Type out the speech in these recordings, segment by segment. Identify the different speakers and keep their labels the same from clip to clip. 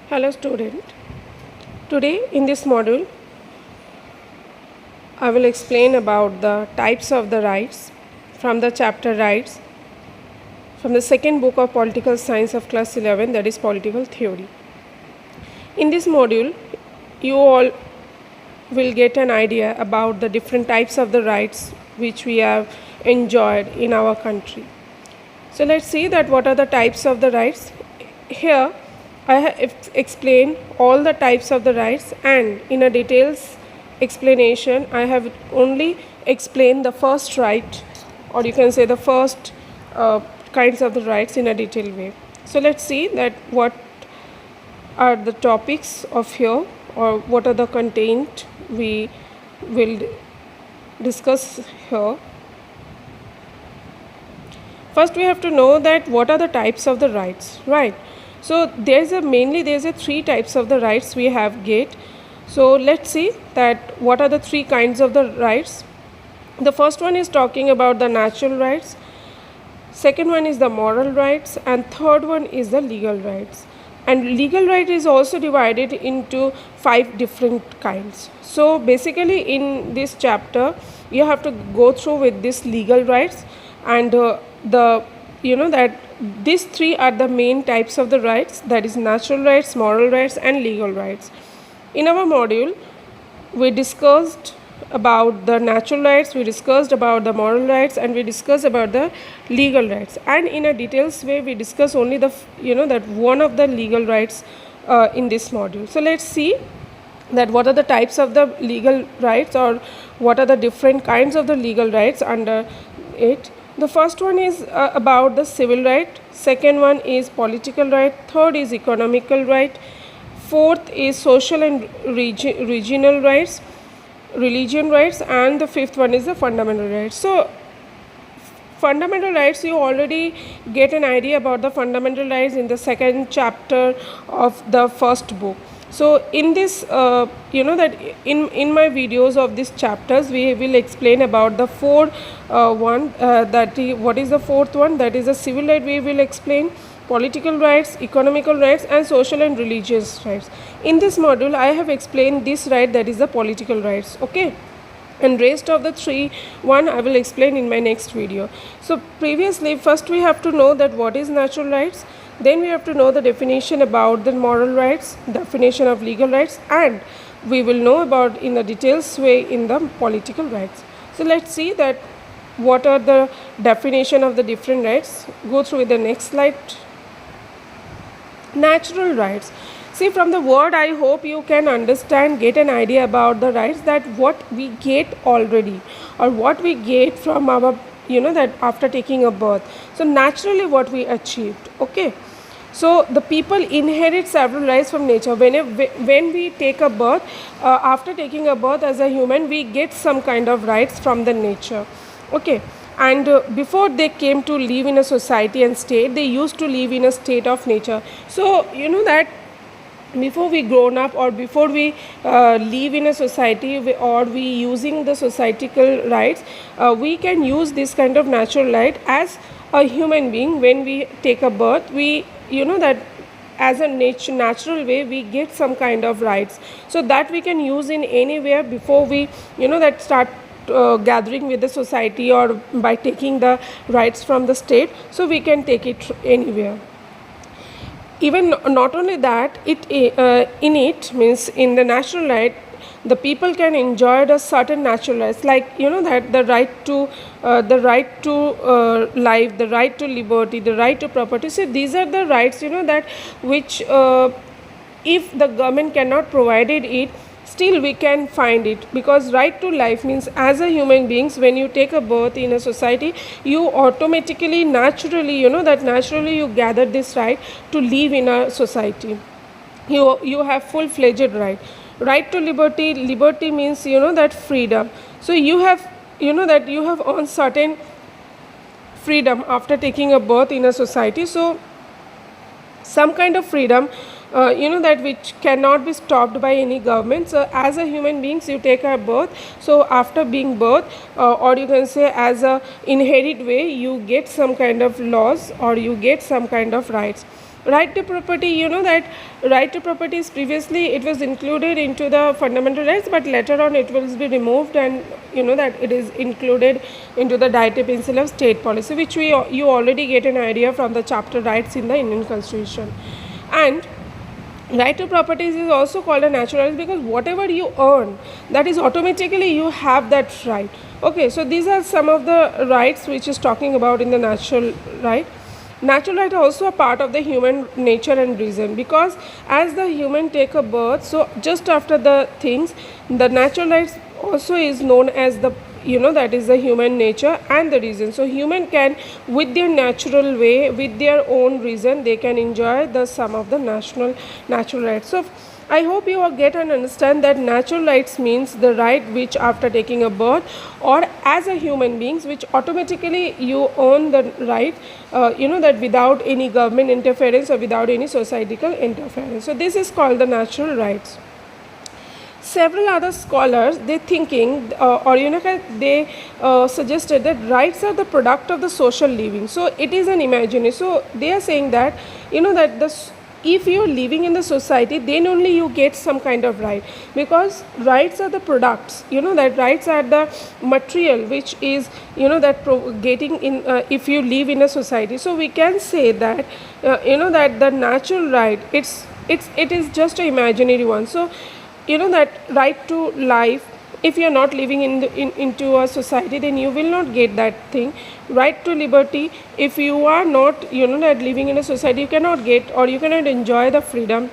Speaker 1: Hello student. Today in this module I will explain about the types of the rights from the chapter rights from the second book of political science of class 11, that is political theory. In this module you all will get an idea about the different types of the rights which we have enjoyed in our country. So let's see that what are the types of the rights. Here I have explained all the types of the rights, and in a details explanation I have only explained the first right, or you can say the first kinds of the rights in a detailed way. So let's see that what are the topics of here, or what are the content we will discuss here. First we have to know that what are the types of the rights, right? So there's a three types of the rights we have get. So let's see that what are the three kinds of the rights. The first one is talking about the natural rights, second one is the moral rights, and third one is the legal rights. And legal right is also divided into 5 different kinds. So basically in this chapter you have to go through with this legal rights, and that these three are the main types of the rights, that is natural rights, moral rights, and legal rights. In our module we discussed about the natural rights, we discussed about the moral rights, and we discussed about the legal rights, and in a details way we discuss only the that one of the legal rights in this module. So let's see that what are the types of the legal rights, or what are the different kinds of the legal rights under it. The first one is about the civil right, second one is political right, third is economical right, fourth is social and regional rights, religion rights, and the fifth one is the fundamental rights. So fundamental rights, you already get an idea about the fundamental rights in the second chapter of the first book. So in this that in my videos of these chapters we will explain about the four what is the fourth one, that is the civil right. We will explain political rights, economical rights, and social and religious rights. In this module I have explained this right, that is the political rights, okay, and rest of the one I will explain in my next video. So previously, first we have to know that what is natural rights, then we have to know the definition about the moral rights, definition of legal rights, and we will know about in the details way in the political rights. So let's see that what are the definition of the different rights. Go through with the next slide. Natural rights. See, from the word I hope you can understand, get an idea about the rights, that what we get already, or what we get from our that after taking a birth. So naturally what we achieved, okay. So the people inherit several rights from nature. When we take a birth, after taking a birth as a human, we get some kind of rights from the nature, okay. And before they came to live in a society and state, they used to live in a state of nature. So that before we grown up, or before we live in a society, or we using the societal rights, we can use this kind of natural right as a human being. When we take a birth, we that as a natural way we get some kind of rights, so that we can use in anywhere before we that start gathering with the society, or by taking the rights from the state, so we can take it anywhere. Even not only that, in it means in the natural right, the people can enjoy the certain natural rights, like that the right to life, the right to liberty, the right to property. So these are the rights that which if the government cannot provide it, still we can find it, because right to life means as a human beings, when you take a birth in a society, you automatically naturally naturally you gather this right to live in a society. You have full-fledged right to liberty. Liberty means that freedom. So you have that you have earned certain freedom after taking a birth in a society. So some kind of freedom that which cannot be stopped by any government. So as a human beings, you take a birth, so after being birth, or you can say as a inherent way, you get some kind of laws, or you get some kind of rights. Right to property, you know that right to property is previously it was included into the fundamental rights, but later on it will be removed, and you know that it is included into the dietary principle of state policy, which you already get an idea from the chapter rights in the Indian Constitution. And right to property is also called a natural right, because whatever you earn, that is automatically you have that right. Okay, so these are some of the rights which is talking about in the natural right. Natural right are also a part of the human nature and reason, because as the human take a birth, so just after the things, the natural rights also is known as the, you know, that is the human nature and the reason. So human can, with their natural way, with their own reason, they can enjoy the sum of the natural rights. So I hope you all get and understand that natural rights means the right which after taking a birth or as a human beings, which automatically you own the right, you know, that without any government interference or without any societal interference. So this is called the natural rights. Several other scholars, they thinking, or you know, they suggested that rights are the product of the social living. So it is an imaginary. So they are saying that, you know, that if you are living in the society, then only you get some kind of right, because rights are the products, you know, that rights are the material which is, you know, that getting in if you live in a society. So we can say that you know, that the natural right, it is just an imaginary one. So you know, that right to life, if you are not living into a society, then you will not get that thing. Right to liberty, if you are not, you know, that living in a society, you cannot get or you cannot enjoy the freedom.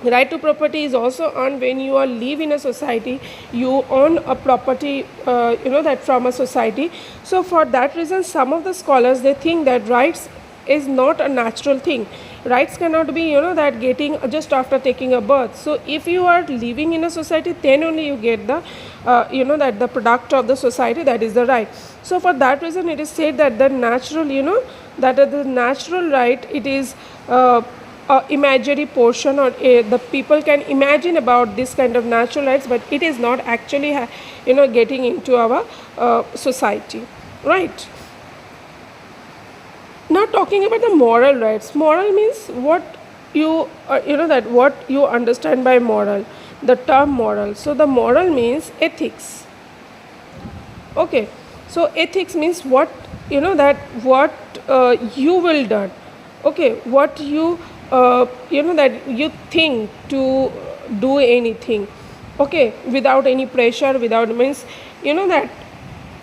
Speaker 1: Right to property is also earned when you are live in a society, you own a property, you know, that from a society. So for that reason, some of the scholars, they think that rights is not a natural thing. Rights cannot be, you know, that getting just after taking a birth. So if you are living in a society, then only you get the you know, that the product of the society, that is the right. So for that reason, it is said that the natural, you know, that the natural right, it is a imaginary portion, or the people can imagine about this kind of natural rights, but it is not actually you know, getting into our society, right? Now talking about the moral rights. Moral means what you you know, that what you understand by moral, the term moral. So the moral means ethics. Okay, so ethics means what, you know, that what you will done. Okay, what you you know, that you think to do anything, okay, without any pressure, without, means, you know, that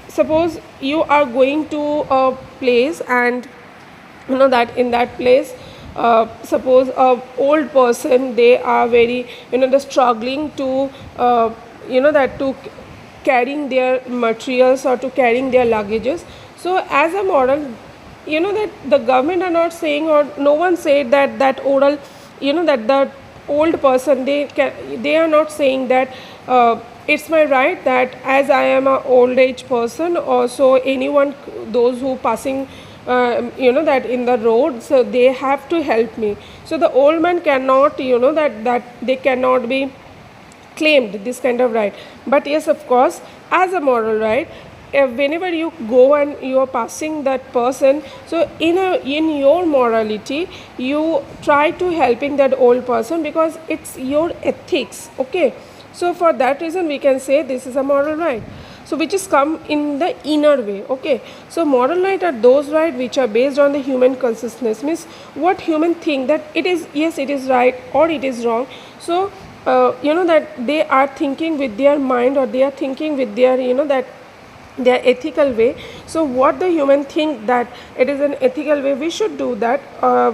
Speaker 1: suppose you are going to a place, and you know, that in that place, suppose a old person, they are very, you know, the struggling to you know, that to carrying their materials or to carrying their luggages. So as a moral, you know, that the government are not saying, or no one said that that oral, you know, that the old person, they are not saying that it's my right that as I am a old age person, or so anyone, those who passing you know, that in the road, so they have to help me. So the old man cannot, you know, that they cannot be claimed this kind of right. But yes, of course, as a moral right, whenever you go and you are passing that person, so in your morality, you try to helping that old person, because it's your ethics. Okay, so for that reason, we can say this is a moral right. So which is come in the inner way. Okay, so moral right are those right which are based on the human consciousness, means what human think that it is, yes, it is right or it is wrong. So you know, that they are thinking with their mind, or they are thinking with their, you know, that their ethical way. So what the human think that it is an ethical way, we should do that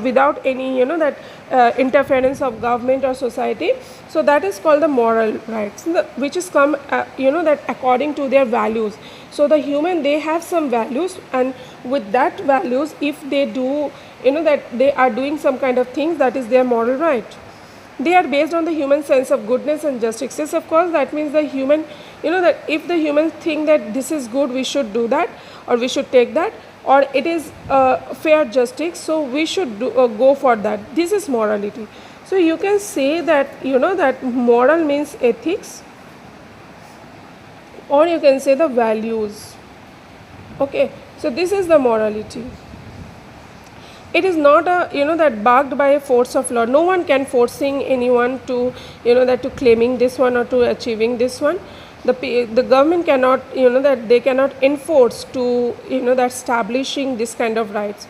Speaker 1: without any, you know, that interference of government or society. So that is called the moral rights, which is come you know, that according to their values. So the human, they have some values, and with that values, if they do, you know, that they are doing some kind of things, that is their moral right. They are based on the human sense of goodness and justice. Yes, of course, that means the human, you know, that if the human think that this is good, we should do that, or we should take that, or it is fair justice, so we should go for that. This is morality. So you can say that, you know, that moral means ethics, or you can say the values. Okay, so this is the morality. it is not a, that backed by a force of law. No one can forcing anyone to, that to claiming this one or to achieving this one. The government cannot, that they cannot enforce to, that establishing this kind of rights.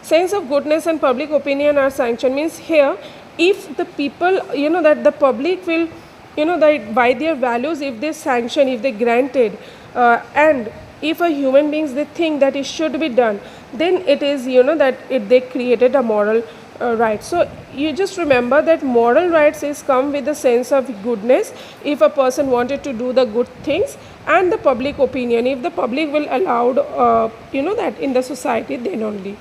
Speaker 1: Sense of goodness and public opinion are sanctioned, means here if the people, that the public will, that by their values, if they sanction, if they granted, and if a human beings they think that it should be done, then it is, that they created a moral right. So you just remember that moral rights is come with the sense of goodness, if a person wanted to do the good things, and the public opinion, if the public will allowed, that in the society, then only.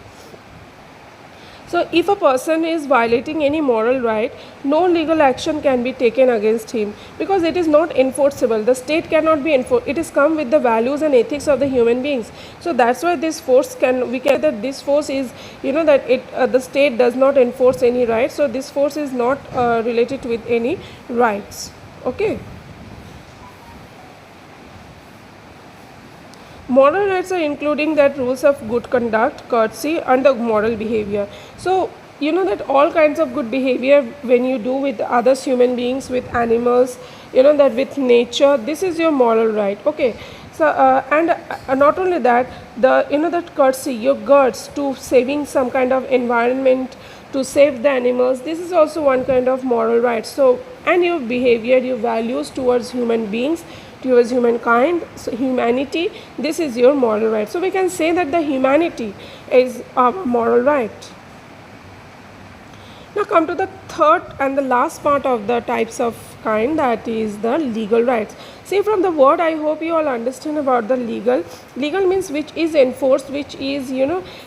Speaker 1: So if a person is violating any moral right, no legal action can be taken against him, because it is not enforceable. The state cannot be enforced. It is come with the values and ethics of the human beings. So that's why this force we can that this force is, that the state does not enforce any rights. So this force is not related with any rights. Okay. Moral rights are including that rules of good conduct, courtesy, and the moral behavior. So that all kinds of good behavior when you do with others, human beings, with animals, that with nature, this is your moral right. Okay. So and not only that, the that courtesy, your guts to saving some kind of environment, to save the animals, this is also one kind of moral right. So, and your behavior, your values towards human beings, towards humankind, so humanity, this is your moral right. So we can say that the humanity is our moral right. Now come to the third and the last part of the types of kind, that is the legal rights. See, from the word, I hope you all understand about the legal. Legal means which is enforced, which is,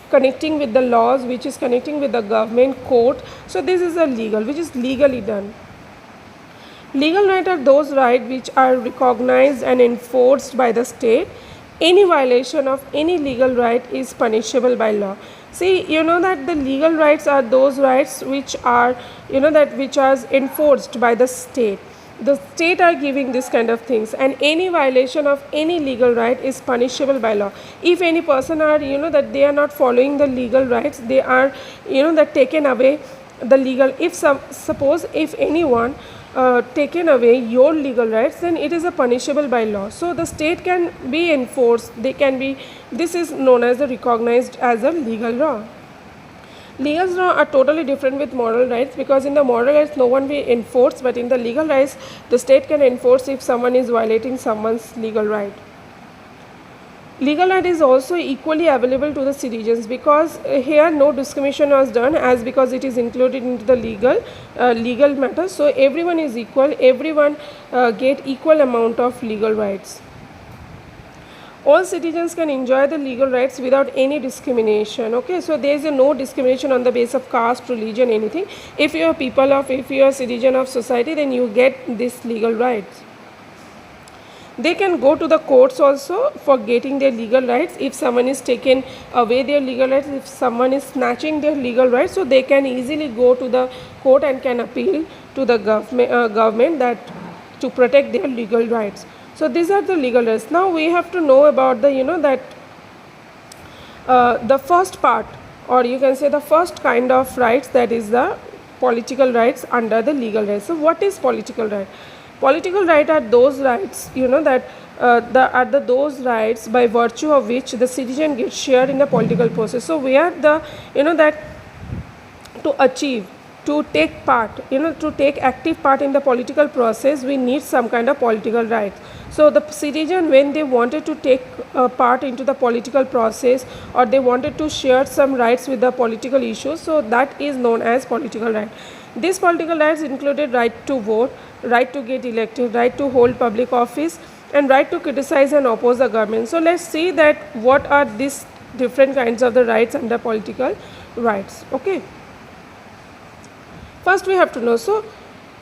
Speaker 1: connecting with the laws, which is connecting with the government, court. So this is a legal, which is legally done. Legal rights are those rights which are recognized and enforced by the state. Any violation of any legal right is punishable by law. See, that the legal rights are those rights which are, that which are enforced by the state. The state are giving this kind of things, and any violation of any legal right is punishable by law. If any person are, that they are not following the legal rights, they are, that taken away the legal. If suppose if anyone taken away your legal rights, then it is a punishable by law. So the state can be enforced, they can be, this is known as the recognized as a legal law. Legal law are totally different with moral rights, because in the moral rights no one will enforce, but in the legal rights the state can enforce if someone is violating someone's legal right. Legal right is also equally available to the citizens, because here no discrimination was done, as because it is included into the legal matter. So everyone is equal, everyone get equal amount of legal rights. All citizens can enjoy the legal rights without any discrimination. Okay, so there is no discrimination on the basis of caste, religion, anything. If you are if you are a citizen of society, then you get this legal rights. They can go to the courts also for getting their legal rights. If someone is taken away their legal rights, if someone is snatching their legal rights, so they can easily go to the court and can appeal to the government that to protect their legal rights. So these are the legal rights. Now we have to know about the, that the first part, or you can say the first kind of rights, that is the political rights under the legal rights. So what is political right? Political rights are those rights, that those rights by virtue of which the citizen gets share in the political process. So where the, that to achieve, to take part, to take active part in the political process, we need some kind of political rights. So the citizen, when they wanted to take part into the political process, or they wanted to share some rights with the political issues, so that is known as political right. These political rights included right to vote, right to get elected, right to hold public office, and right to criticize and oppose the government. So let's see that what are these different kinds of the rights under political rights. Okay. First we have to know, so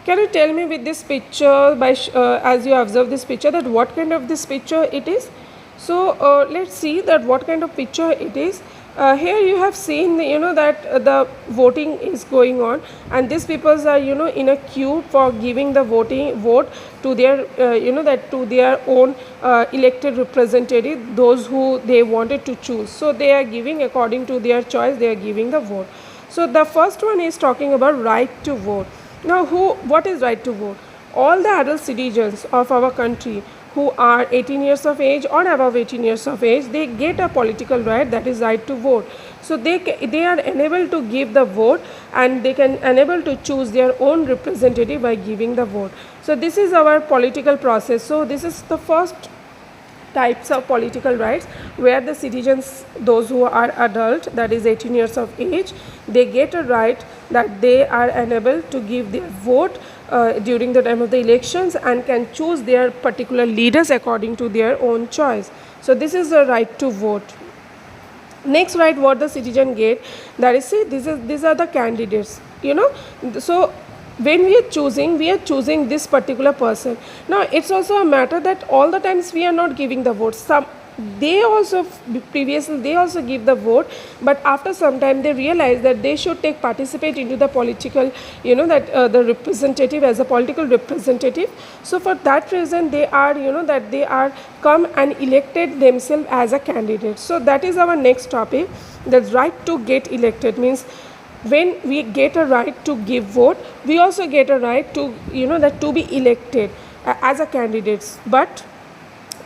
Speaker 1: can you tell me with this picture, by as you observe this picture, that what kind of this picture it is? So let's see that what kind of picture it is. Here you have seen that the voting is going on, and these people are in a queue for giving the vote to their that to their own elected representative, those who they wanted to choose. So they are giving according to their choice, they are giving the vote. So the first one is talking about right to vote. Now what is right to vote? All the adult citizens of our country who are 18 years of age or above 18 years of age, they get a political right, that is right to vote. So they are enabled to give the vote, and they can enable to choose their own representative by giving the vote. So this is our political process. So this is the first types of political rights, where the citizens, those who are adult, that is 18 years of age, they get a right that they are enabled to give their vote during the time of the elections, and can choose their particular leaders according to their own choice. So this is the right to vote. Next right what the citizen get, that is, see, these are the candidates, so when we are choosing this particular person. Now it's also a matter that all the times we are not giving the vote. They also previously they also give the vote, but after some time they realize that they should participate into the political, the representative, as a political representative. So for that reason they are that they are come and elected themselves as a candidate. So that is our next topic. The right to get elected means, when we get a right to give vote, we also get a right to that to be elected as a candidates. But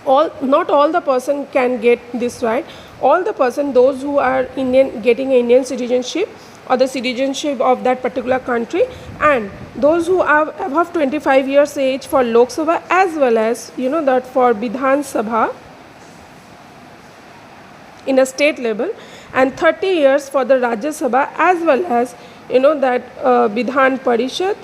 Speaker 1: not all the person can get this right. All the person, those who are Indian, getting an Indian citizenship or the citizenship of that particular country, and those who are above 25 years age for Lok Sabha, as well as that for Vidhan Sabha in a state level, and 30 years for the Rajya Sabha, as well as that Vidhan Parishad,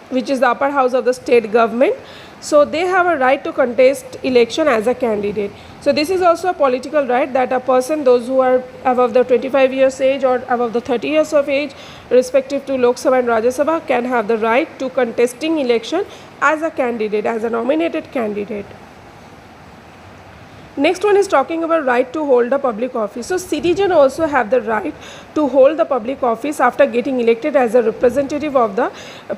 Speaker 1: which is the upper house of the state government. So they have a right to contest election as a candidate. So this is also a political right, that a person, those who are above the 25 years age or above the 30 years of age, respective to Lok Sabha and Rajya Sabha, can have the right to contesting election as a candidate, as a nominated candidate. Next one is talking about right to hold a public office. So citizens also have the right to hold the public office after getting elected as a representative of the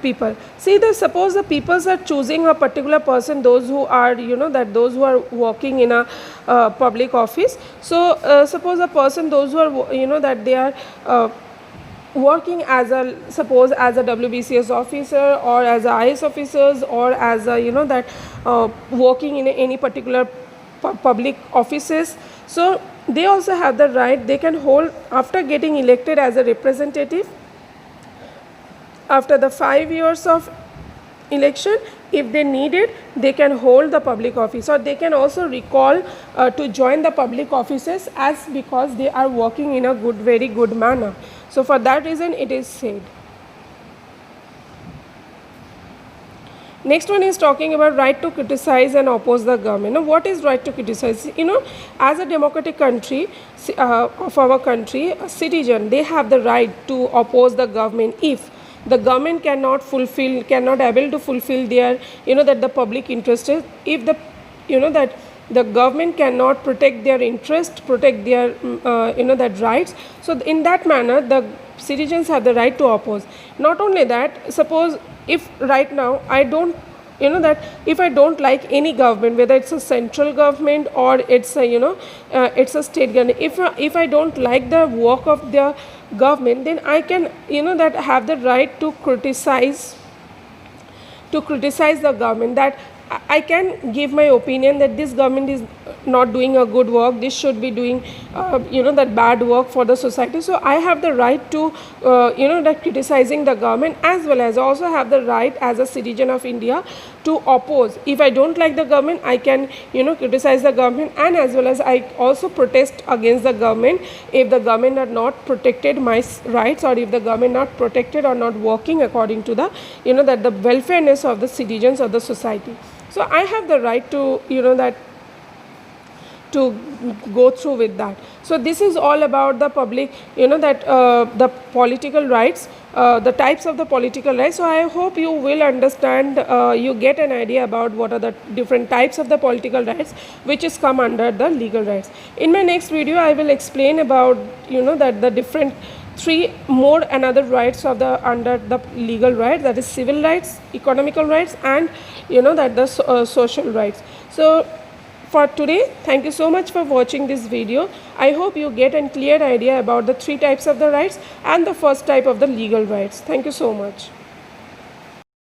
Speaker 1: people. See, suppose the peoples are choosing a particular person, those who are that those who are working in a public office. So suppose a person, those who are that they are working as a, suppose as a WBCS officer, or as a IS officers, or as a that working in any particular public offices. So they also have the right, they can hold, after getting elected as a representative, after the 5 years of election, if they need it, they can hold the public office, or they can also recall to join the public offices, as because they are working in a very good manner. So for that reason it is said. Next one is talking about right to criticize and oppose the government. Now what is right to criticize? As a democratic country of our country, a citizen, they have the right to oppose the government if the government cannot able to fulfill their, that the public interest is, if the, that the government cannot protect their interest, protect their, that rights. So in that manner, the citizens have the right to oppose. Not only that, suppose if right now I don't, that if I don't like any government, whether it's a central government or it's a, it's a state government, if I don't like the work of the government, then I can, that have the right to criticize the government, that I can give my opinion that this government is not doing a good work, this should be doing that bad work for the society. So I have the right to that criticizing the government, as well as also have the right as a citizen of India to oppose. If I don't like the government, I can criticize the government, and as well as I also protest against the government if the government are not protected my rights, or if the government not protected or not working according to the that the welfareness of the citizens of the society. So I have the right to that to go through with that. So this is all about the public, that the political rights, the types of the political rights. So I hope you will understand, you get an idea about what are the different types of the political rights which is come under the legal rights. In my next video I will explain about, that the different three more another rights of the under the legal rights, that is civil rights, economical rights, and that the social rights. So for today, thank you so much for watching this video. I hope you get a clear idea about the three types of the rights and the first type of the legal rights. Thank you so much.